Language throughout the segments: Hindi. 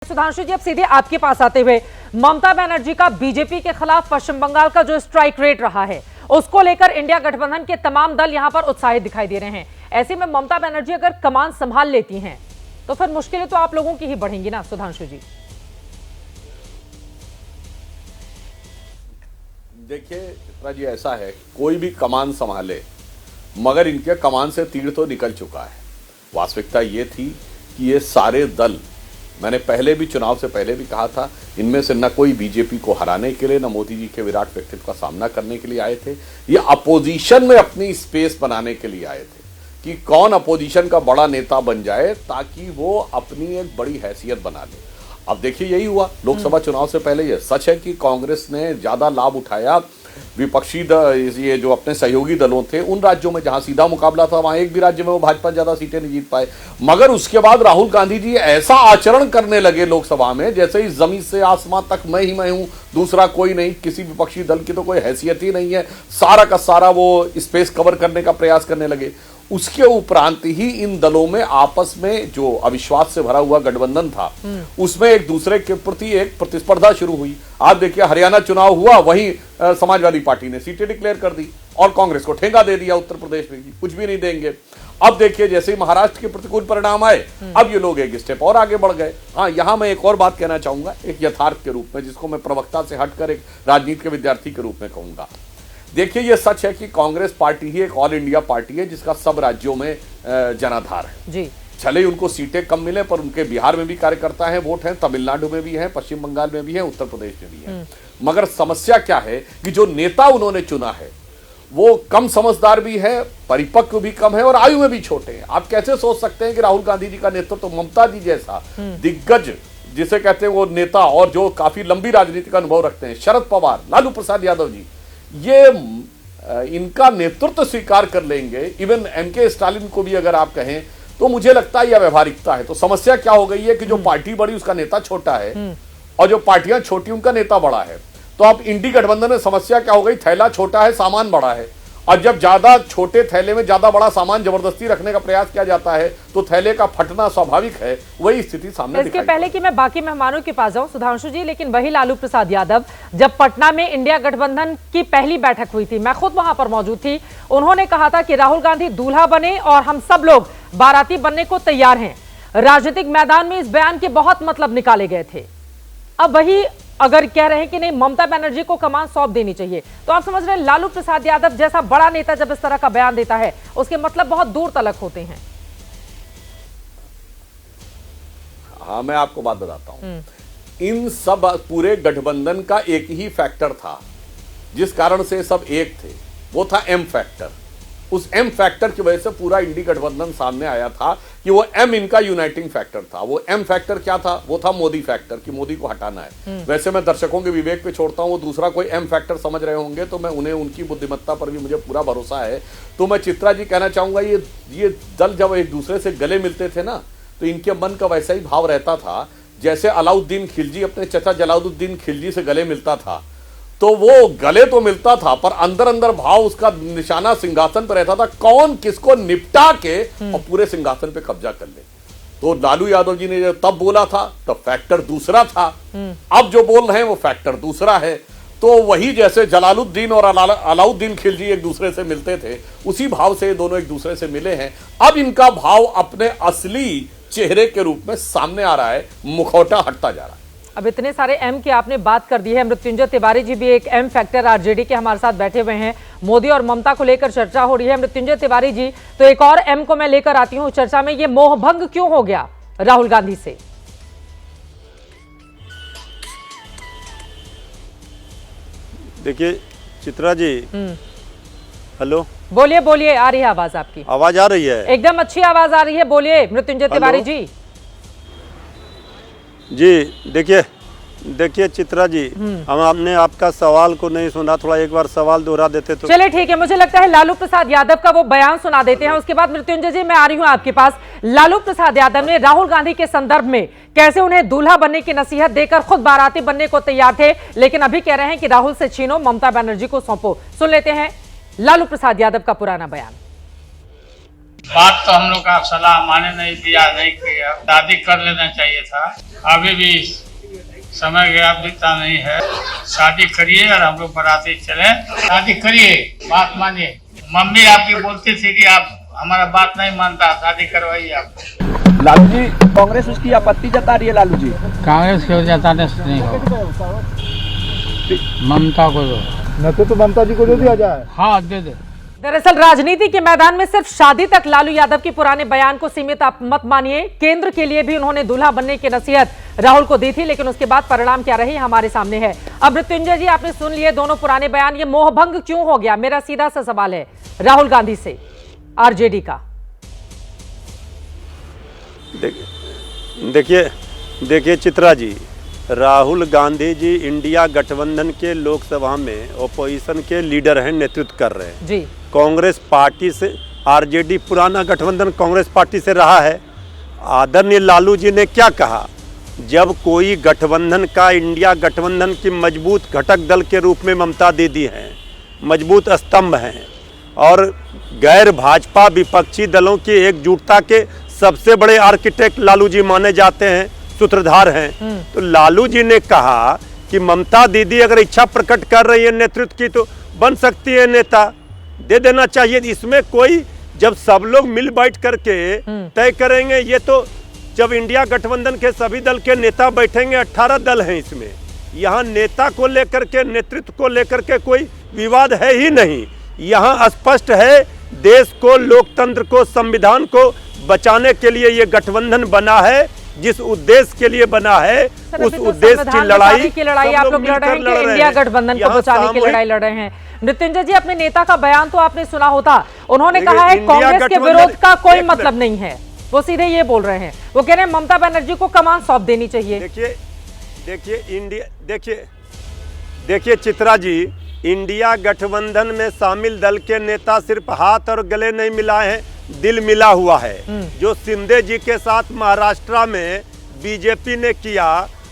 सुधांशु जी, अब सीधे आपके पास आते हुए ममता बनर्जी का बीजेपी के खिलाफ पश्चिम बंगाल का जो स्ट्राइक रेट रहा है उसको लेकर इंडिया गठबंधन के तमाम दल यहां पर उत्साहित दिखाई दे रहे हैं। ऐसे में ममता बनर्जी अगर कमान संभाल लेती हैं तो फिर मुश्किलें तो आप लोगों की ही बढ़ेंगी ना सुधांशु जी। देखिए चित्रा जी, ऐसा है कोई भी कमान संभाले मगर इनके कमान से तीर तो निकल चुका है। वास्तविकता ये थी कि ये सारे दल, मैंने पहले भी चुनाव से पहले भी कहा था, इनमें से न कोई बीजेपी को हराने के लिए न मोदी जी के विराट व्यक्तित्व का सामना करने के लिए आए थे। ये अपोजिशन में अपनी स्पेस बनाने के लिए आए थे कि कौन अपोजिशन का बड़ा नेता बन जाए ताकि वो अपनी एक बड़ी हैसियत बना ले। अब देखिए यही हुआ लोकसभा चुनाव से पहले। ये सच है कि कांग्रेस ने ज्यादा लाभ उठाया विपक्षी ये जो अपने सहयोगी दलों थे उन राज्यों में जहां सीधा मुकाबला था, वहां एक भी राज्य में वो भाजपा ज्यादा सीटें नहीं जीत पाए। मगर उसके बाद राहुल गांधी जी ऐसा आचरण करने लगे लोकसभा में जैसे ही जमीन से आसमान तक मैं ही मैं हूं, दूसरा कोई नहीं, किसी विपक्षी दल की तो कोई हैसियत ही नहीं है, सारा का सारा वो स्पेस कवर करने का प्रयास करने लगे। उसके उपरांत ही इन दलों में आपस में जो अविश्वास से भरा हुआ गठबंधन था उसमें एक दूसरे के प्रति एक प्रतिस्पर्धा शुरू हुई। आप देखिए हरियाणा चुनाव हुआ, वहीं समाजवादी पार्टी ने सीटें डिक्लेयर कर दी और कांग्रेस को ठेंगा दे दिया उत्तर प्रदेश में कि कुछ भी नहीं देंगे। अब देखिए जैसे ही महाराष्ट्र के प्रतिकूल परिणाम आए अब ये लोग एक स्टेप और आगे बढ़ गए। हाँ, यहां मैं एक और बात कहना चाहूंगा एक यथार्थ के रूप में, जिसको मैं प्रवक्ता से हटकर एक राजनीति के विद्यार्थी के रूप में कहूंगा। देखिए ये सच है कि कांग्रेस पार्टी ही एक ऑल इंडिया पार्टी है जिसका सब राज्यों में जनाधार है जी। चले उनको सीटें कम मिले पर उनके बिहार में भी कार्यकर्ता हैं, वोट हैं, तमिलनाडु में भी हैं, पश्चिम बंगाल में भी हैं, उत्तर प्रदेश में भी हैं। मगर समस्या क्या है कि जो नेता उन्होंने चुना है वो कम समझदार भी है, परिपक्व भी कम है और आयु में भी छोटे हैं। आप कैसे सोच सकते हैं कि राहुल गांधी जी का नेतृत्व तो ममता जी जैसा दिग्गज जिसे कहते हैं वो नेता और जो काफी लंबी राजनीतिक अनुभव रखते हैं, शरद पवार, लालू प्रसाद यादव जी, ये इनका नेतृत्व स्वीकार कर लेंगे। इवन एमके स्टालिन को भी अगर आप कहें तो मुझे लगता है यह व्यवहारिकता है। तो समस्या क्या हो गई है कि जो पार्टी बड़ी उसका नेता छोटा है और जो पार्टियां छोटी उनका नेता बड़ा है। तो अब इंडी गठबंधन में समस्या क्या हो गई, थैला छोटा है, सामान बड़ा है, और जब ज्यादा छोटे थैले में ज्यादा बड़ा सामान जबरदस्ती रखने का प्रयास किया जाता है तो थैले का फटना स्वाभाविक है। वही स्थिति सामने इसके पहले कि मैं बाकी मेहमानों के पास जाऊं सुधांशु जी, लेकिन वही लालू प्रसाद यादव जब पटना में इंडिया गठबंधन की पहली बैठक हुई थी, मैं खुद वहां पर मौजूद थी, उन्होंने कहा था कि राहुल गांधी दूल्हा बने और हम सब लोग बाराती बनने को तैयार हैं। राजनीतिक मैदान में इस बयान के बहुत मतलब निकाले गए थे। अब वही अगर कह रहे हैं कि नहीं ममता बनर्जी को कमान सौंप देनी चाहिए, तो आप समझ रहे हैं लालू प्रसाद यादव जैसा बड़ा नेता जब इस तरह का बयान देता है उसके मतलब बहुत दूर तलक होते हैं। हाँ, मैं आपको बात बताता हूं, इन सब पूरे गठबंधन का एक ही फैक्टर था जिस कारण से सब एक थे, वो था एम फैक्टर। उस एम फैक्टर की वजह से पूरा इंडी गठबंधन सामने आया था कि वो एम इनका यूनाइटिंग फैक्टर था। वो एम फैक्टर क्या था, वो था मोदी फैक्टर कि मोदी को हटाना है। वैसे मैं दर्शकों के विवेक पे छोड़ता हूं, वो दूसरा कोई एम फैक्टर समझ रहे होंगे तो मैं उन्हें, उनकी बुद्धिमत्ता पर भी मुझे पूरा भरोसा है। तो मैं चित्रा जी कहना चाहूंगा ये दल जब एक दूसरे से गले मिलते थे ना तो इनके मन का वैसा ही भाव रहता था जैसे अलाउद्दीन खिलजी अपने चचा जलालुद्दीन खिलजी से गले मिलता था। तो वो गले तो मिलता था पर अंदर अंदर भाव उसका निशाना सिंहासन पर रहता था, कौन किसको निपटा के और पूरे सिंहासन पे कब्जा कर ले। तो लालू यादव जी ने तब बोला था तब फैक्टर दूसरा था, अब जो बोल रहे हैं वो फैक्टर दूसरा है। तो वही जैसे जलालुद्दीन और अलाउद्दीन खिलजी एक दूसरे से मिलते थे उसी भाव से दोनों एक दूसरे से मिले हैं। अब इनका भाव अपने असली चेहरे के रूप में सामने आ रहा है, मुखौटा हटता जा रहा है। अब इतने सारे एम की आपने बात कर दी है, मृत्युंजय तिवारी जी भी एक एम फैक्टर आरजेडी के हमारे साथ बैठे हुए हैं। मोदी और ममता को लेकर चर्चा हो रही है। मृत्युंजय तिवारी जी, तो एक और एम को मैं लेकर आती हूं चर्चा में, ये मोहभंग क्यों हो गया राहुल गांधी से? देखिए चित्रा जी, हेलो, बोलिए बोलिए, आ रही है आवाज आपकी? आवाज आ रही है? एकदम अच्छी आवाज आ रही है, बोलिए मृत्युंजय तिवारी जी। जी देखिए चित्रा जी, हमने आपका सवाल को नहीं सुना, थोड़ा एक बार सवाल दोहरा देते तो। चलिए ठीक है, मुझे लगता है लालू प्रसाद यादव का वो बयान सुना देते हैं, उसके बाद मृत्युंजय जी मैं आ रही हूं आपके पास। लालू प्रसाद यादव ने राहुल गांधी के संदर्भ में कैसे उन्हें दूल्हा बनने की नसीहत देकर खुद बाराती बनने को तैयार थे, लेकिन अभी कह रहे हैं कि राहुल से छीनो, ममता बनर्जी को सौंपो। सुन लेते हैं लालू प्रसाद यादव का पुराना बयान। बात तो हम लोग का सलाह माने नहीं दिया, नहीं किया, शादी कर लेना चाहिए था। अभी भी समय गया बीता नहीं है। शादी करिए और हम लोग बराती चले, शादी करिए, बात मानिए। मम्मी आपकी बोलती थी कि आप हमारा बात नहीं मानता, शादी करवाइए आप। लालू जी, कांग्रेस उसकी आपत्ति जता रही है। लालू जी, कांग्रेस क्यों जताने से नहीं हो, ममता को दो, न तो ममता जी को दे दिया जाए। हाँ दे दे। दरअसल राजनीति के मैदान में सिर्फ शादी तक लालू यादव के पुराने बयान को सीमित आप मत मानिए। केंद्र के लिए भी उन्होंने दूल्हा बनने की नसीहत राहुल को दी थी, लेकिन उसके बाद परिणाम क्या रहे हमारे सामने है। अब मृत्युंजय जी, आपने सुन लिए दोनों पुराने बयान, ये मोहभंग क्यों हो गया? मेरा सीधा सा सवाल है राहुल गांधी से, आरजेडी का। देखिए चित्रा जी, राहुल गांधी जी इंडिया गठबंधन के लोकसभा में ओपोजिशन के लीडर हैं, नेतृत्व कर रहे हैं जी। कांग्रेस पार्टी से। आरजेडी पुराना गठबंधन कांग्रेस पार्टी से रहा है। आदरणीय लालू जी ने क्या कहा, जब कोई गठबंधन का, इंडिया गठबंधन की मजबूत घटक दल के रूप में ममता दीदी हैं, मजबूत स्तंभ हैं और गैर भाजपा विपक्षी दलों की एकजुटता के सबसे बड़े आर्किटेक्ट लालू जी माने जाते हैं, सूत्रधार हैं। तो लालू जी ने कहा कि ममता दीदी अगर इच्छा प्रकट कर रही है नेतृत्व की तो बन सकती है नेता, दे देना चाहिए। इसमें कोई, जब सब लोग मिल बैठ करके तय करेंगे, ये तो जब इंडिया गठबंधन के सभी दल के नेता बैठेंगे, 18 दल हैं इसमें, यहाँ नेता को लेकर के, नेतृत्व को लेकर के कोई विवाद है ही नहीं। यहाँ स्पष्ट है, देश को, लोकतंत्र को, संविधान को बचाने के लिए ये गठबंधन बना है। जिस उद्देश्य के लिए बना है, उस उद्देश्य की लड़ाई आप लोग लड़ रहे हैं कि इंडिया गठबंधन को बचाने की लड़ाई लड़ रहे हैं। मृत्युंजय जी, अपने नेता का बयान तो आपने सुना होता, उन्होंने कहा है कांग्रेस के विरोध का कोई मतलब नहीं है, वो सीधे ये बोल रहे हैं, वो कह रहे हैं ममता बनर्जी को कमान सौंप देनी चाहिए। देखिए चित्रा जी, इंडिया गठबंधन में शामिल दल के नेता सिर्फ हाथ और गले नहीं मिलाए हैं, दिल मिला हुआ है। जो शिंदे जी के साथ महाराष्ट्र में बीजेपी ने किया,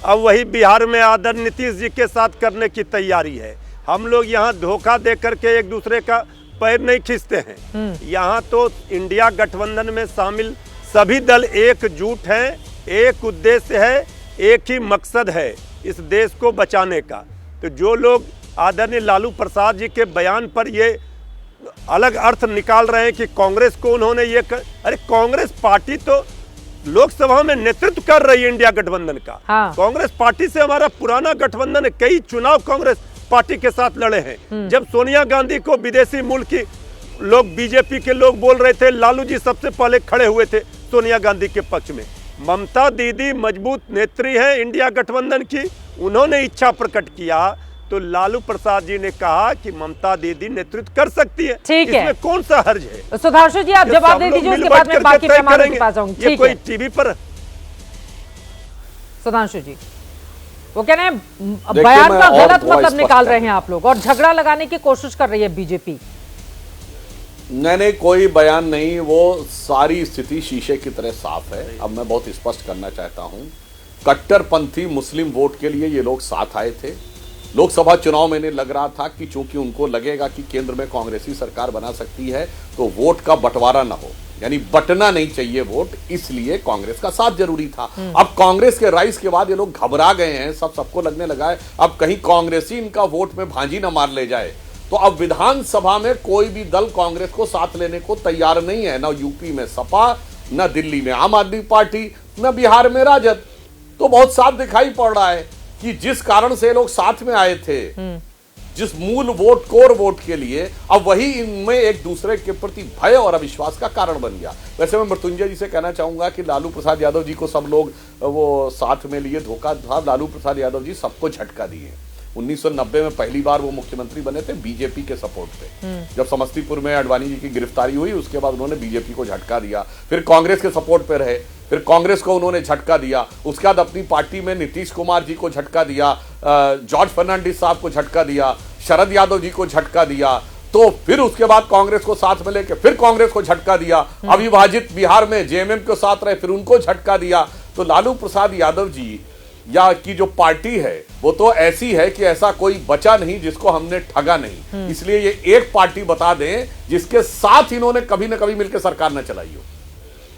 अब वही बिहार में आदरणीय नीतीश जी के साथ करने की तैयारी है। हम लोग यहाँ धोखा दे करके एक दूसरे का पैर नहीं खींचते हैं। यहाँ तो इंडिया गठबंधन में शामिल सभी दल एकजुट हैं, एक उद्देश्य है, एक ही मकसद है, इस देश को बचाने का। तो जो लोग आदरणीय लालू प्रसाद जी के बयान पर ये अलग अर्थ निकाल रहे हैं कि कांग्रेस को उन्होंने ये अरे कांग्रेस पार्टी तो लोकसभा में नेतृत्व कर रही है इंडिया गठबंधन का। हाँ। कांग्रेस पार्टी से हमारा पुराना गठबंधन है, कई चुनाव कांग्रेस पार्टी के साथ लड़े हैं। जब सोनिया गांधी को विदेशी मूल की लोग, बीजेपी के लोग बोल रहे थे, लालू जी सबसे पहले खड़े हुए थे सोनिया गांधी के पक्ष में। ममता दीदी मजबूत नेत्री है इंडिया गठबंधन की, उन्होंने इच्छा प्रकट किया तो लालू प्रसाद जी ने कहा कि ममता दीदी नेतृत्व कर सकती है। ठीक है, इसमें कौन सा हर्ज है? सुधांशु जी, आप जवाब दे दीजिए, उसके बाद मैं बाकी मेहमानों के पास जाऊंगी। ये कोई टीवी पर। सुधांशु जी, वो कह रहे हैं बयान का गलत मतलब निकाल रहे हैं आप लोग और झगड़ा लगाने की कोशिश कर रही है बीजेपी। नहीं, कोई बयान नहीं, वो सारी स्थिति शीशे की तरह साफ है। अब मैं बहुत स्पष्ट करना चाहता हूं, कट्टरपंथी मुस्लिम वोट के लिए ये लोग साथ आए थे। लोकसभा चुनाव में इन्हें लग रहा था कि चूंकि उनको लगेगा कि केंद्र में कांग्रेसी सरकार बना सकती है तो वोट का बंटवारा ना हो, यानी बटना नहीं चाहिए वोट, इसलिए कांग्रेस का साथ जरूरी था। अब कांग्रेस के राइज के बाद ये लोग घबरा गए हैं, सबको लगने लगा है अब कहीं कांग्रेसी इनका वोट में भांजी ना मार ले जाए। तो अब विधानसभा में कोई भी दल कांग्रेस को साथ लेने को तैयार नहीं है, ना यूपी में सपा, ना दिल्ली में आम आदमी पार्टी, ना बिहार में राजद। तो बहुत साफ दिखाई पड़ रहा है कि जिस कारण से लोग साथ में आए थे, जिस मूल वोट, कोर वोट के लिए, अब वही इनमें एक दूसरे के प्रति भय और अविश्वास का कारण बन गया। वैसे मैं मृत्युंजय जी से कहना चाहूंगा कि लालू प्रसाद यादव जी को सब लोग वो साथ में लिए, धोखा था। लालू प्रसाद यादव जी सबको झटका दिए। 1990 में पहली बार वो मुख्यमंत्री बने थे बीजेपी के सपोर्ट पे। जब समस्तीपुर में अडवाणी जी की गिरफ्तारी हुई, उसके बाद उन्होंने बीजेपी को झटका दिया। फिर कांग्रेस के सपोर्ट पे रहे, फिर कांग्रेस को उन्होंने झटका दिया। उसके बाद अपनी पार्टी में नीतीश कुमार जी को झटका दिया, जॉर्ज फर्नांडिस साहब को झटका दिया, शरद यादव जी को झटका दिया। तो फिर उसके बाद कांग्रेस को साथ में लेके फिर कांग्रेस को झटका दिया। अविभाजित बिहार में जेएमएम के साथ रहे, फिर उनको झटका दिया। तो लालू प्रसाद यादव जी या की जो पार्टी है वो तो ऐसी है कि ऐसा कोई बचा नहीं जिसको हमने ठगा नहीं। इसलिए ये एक पार्टी बता दें जिसके साथ इन्होंने कभी ना कभी मिलकर सरकार न चलाई हो।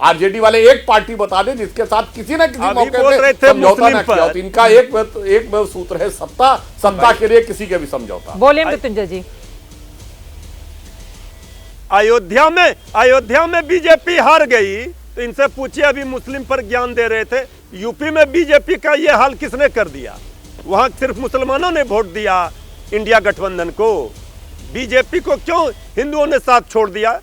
आरजेडी वाले एक पार्टी बता दें जिसके साथ किसी ना किसी मौके पे समझौता न किया हो। तो इनका एक सूत्र है, सत्ता के लिए किसी के भी समझौता। बोलिए मृत्युंजय जी। अयोध्या में बीजेपी हार गई तो इनसे पूछिए, अभी मुस्लिम पर ज्ञान दे रहे थे, यूपी में बीजेपी का ये हाल किसने कर दिया? वहां सिर्फ मुसलमानों ने वोट दिया इंडिया गठबंधन को, बीजेपी को क्यों हिंदुओं ने साथ छोड़ दिया?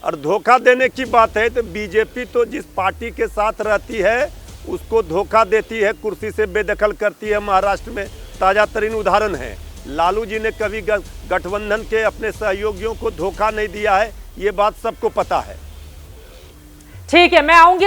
और धोखा देने की बात है तो बीजेपी तो जिस पार्टी के साथ रहती है उसको धोखा देती है, कुर्सी से बेदखल करती है। महाराष्ट्र में ताजा तरीन उदाहरण है। लालू जी ने कभी गठबंधन के अपने सहयोगियों को धोखा नहीं दिया है, ये बात सबको पता है। ठीक है, मैं आऊंगी